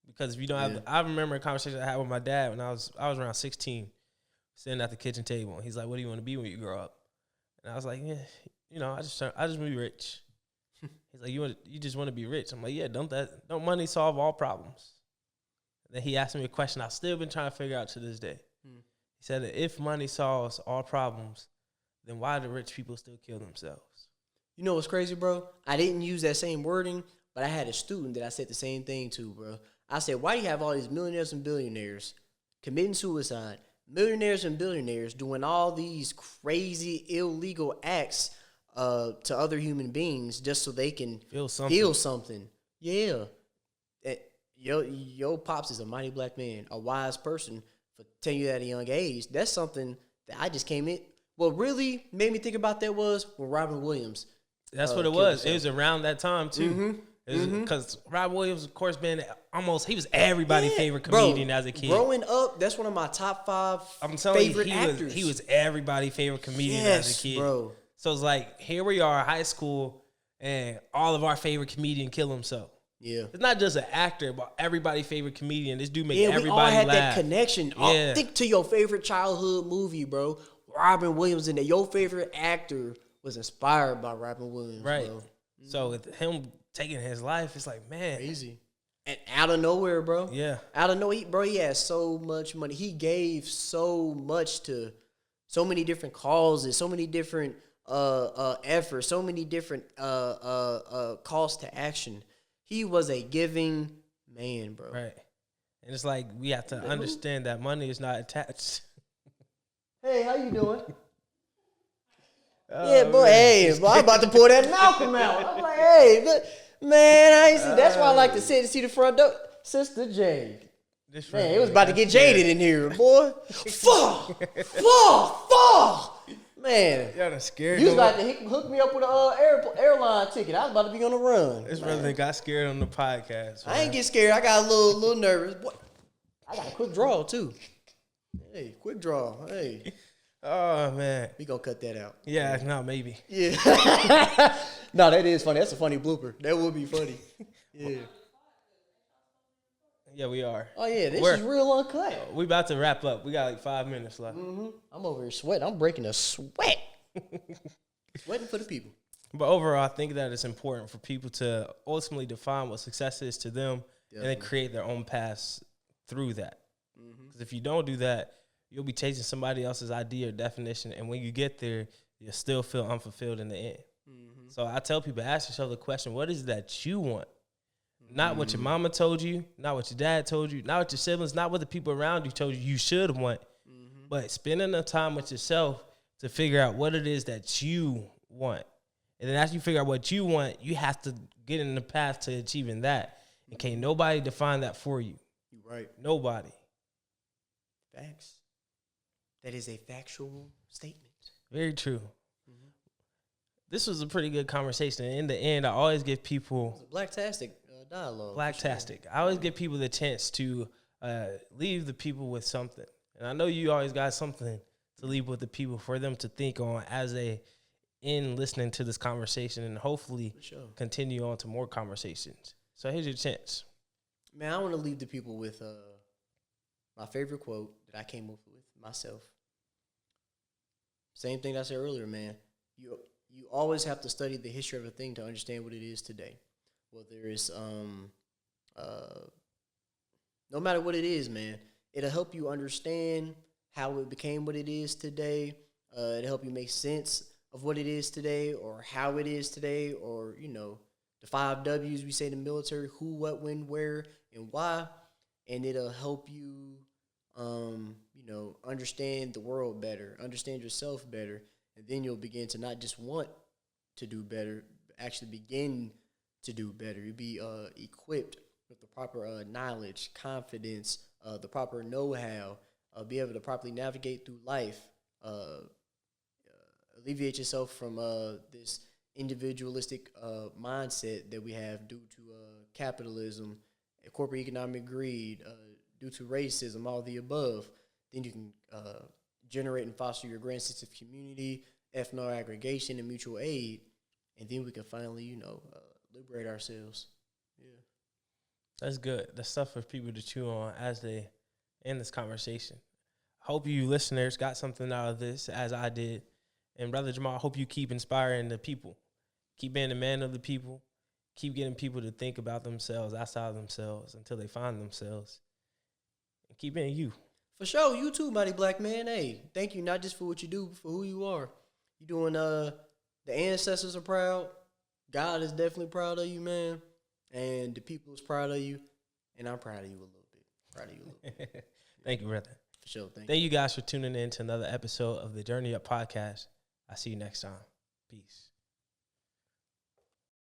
Because if you don't have, I remember a conversation I had with my dad when I was around 16, sitting at the kitchen table. He's like, "What do you want to be when you grow up?" And I was like, "Yeah, I just want to be rich." He's like, "You just want to be rich?" I'm like, "Yeah, don't money solve all problems?" And then he asked me a question I've still been trying to figure out to this day. He said that if money solves all problems, then why do rich people still kill themselves? You know what's crazy, bro? I didn't use that same wording, but I had a student that I said the same thing to, bro. I said, why do you have all these millionaires and billionaires committing suicide, millionaires and billionaires doing all these crazy illegal acts to other human beings just so they can feel something? Yeah. Yo pops is a mighty black man, a wise person for telling you that at a young age. That's something that I just came in. What really made me think about that was when Robin Williams. That's what it was. It was around that time, too. Because Robin Williams, of course, he was everybody's favorite comedian as a kid. Growing up, that's one of my top 5 favorite actors. He was everybody's favorite comedian as a kid. Bro. So it's like, here we are, high school, and all of our favorite comedian kill himself. Yeah. It's not just an actor, but everybody's favorite comedian. This dude make everybody laugh. We all had that connection. Yeah. Think to your favorite childhood movie, bro. Robin Williams in there. Your favorite actor was inspired by Robin Williams, right? Bro. So with him taking his life, it's like, man, crazy. And out of nowhere, bro. Yeah. Out of nowhere, bro. He has so much money. He gave so much to so many different causes, so many different efforts, so many different calls to action. He was a giving man, bro. Right. And it's like we have to understand that money is not attached. Hey, how you doing? Yeah, boy. Hey, boy, I'm about to pull that Malcolm out. I'm like, hey, man, I ain't see. That's why I like to sit and see the front door. Sister J. Man, it was about to get jaded in here, boy. Fuck. Man, y'all done scared. You was about to hook me up with an airline ticket. I was about to be on the run. This brother got scared on the podcast. Man. I ain't get scared. I got a little nervous. Boy, I got a quick draw too. Hey, quick draw. Hey. Oh, man. We gonna cut that out. Yeah, no, maybe. Yeah. No, that is funny. That's a funny blooper. That would be funny. Yeah. Yeah, we are. Oh, yeah. This is real uncut. We about to wrap up. We got like 5 minutes left. Mm-hmm. I'm over here sweating. I'm breaking a sweat. Sweating for the people. But overall, I think that it's important for people to ultimately define what success is to them and then create their own paths through that. Because if you don't do that, you'll be chasing somebody else's idea or definition, and when you get there, you'll still feel unfulfilled in the end. So I tell people, ask yourself the question, what is it that you want? Not what your mama told you, not what your dad told you, not what your siblings, not what the people around you told you should want, but spending the time with yourself to figure out what it is that you want. And then after you figure out what you want, you have to get in the path to achieving that. And can't nobody define that for you. You're right. Nobody. Facts. That is a factual statement. Very true. This was a pretty good conversation. And in the end, I always give people... It was a blacktastic dialogue. Blacktastic. Sure. I always give people the chance to leave the people with something. And I know you always got something to leave with the people for them to think on as they in listening to this conversation and hopefully continue on to more conversations. So here's your chance. Man, I want to leave the people with my favorite quote that I came up with myself. Same thing that I said earlier, man. You always have to study the history of a thing to understand what it is today. Whether it's no matter what it is, man, it'll help you understand how it became what it is today. It'll help you make sense of what it is today or how it is today, or, you know, the 5 W's we say in the military: who, what, when, where, and why. And it'll help you, you know, understand the world better, understand yourself better. And then you'll begin to not just want to do better, but actually begin to do better. You'll be equipped with the proper knowledge, confidence, the proper know-how, be able to properly navigate through life, alleviate yourself from this individualistic mindset that we have due to capitalism, corporate economic greed, due to racism, all the above. Then you can generate and foster your grand sense of community, ethno-aggregation, and mutual aid. And then we can finally, you know, liberate ourselves. Yeah. That's good. That's stuff for people to chew on as they end this conversation. Hope you listeners got something out of this, as I did. And Brother Jamaal, I hope you keep inspiring the people. Keep being the man of the people. Keep getting people to think about themselves, outside of themselves, until they find themselves. And keep being you. For sure. You too, mighty black man. Hey, thank you not just for what you do, but for who you are. You doing, the ancestors are proud. God is definitely proud of you, man. And the people is proud of you. And I'm proud of you a little bit. Proud of you a little bit. Thank you, brother. For sure. Thank you guys for tuning in to another episode of the Journey Up Podcast. I'll see you next time. Peace.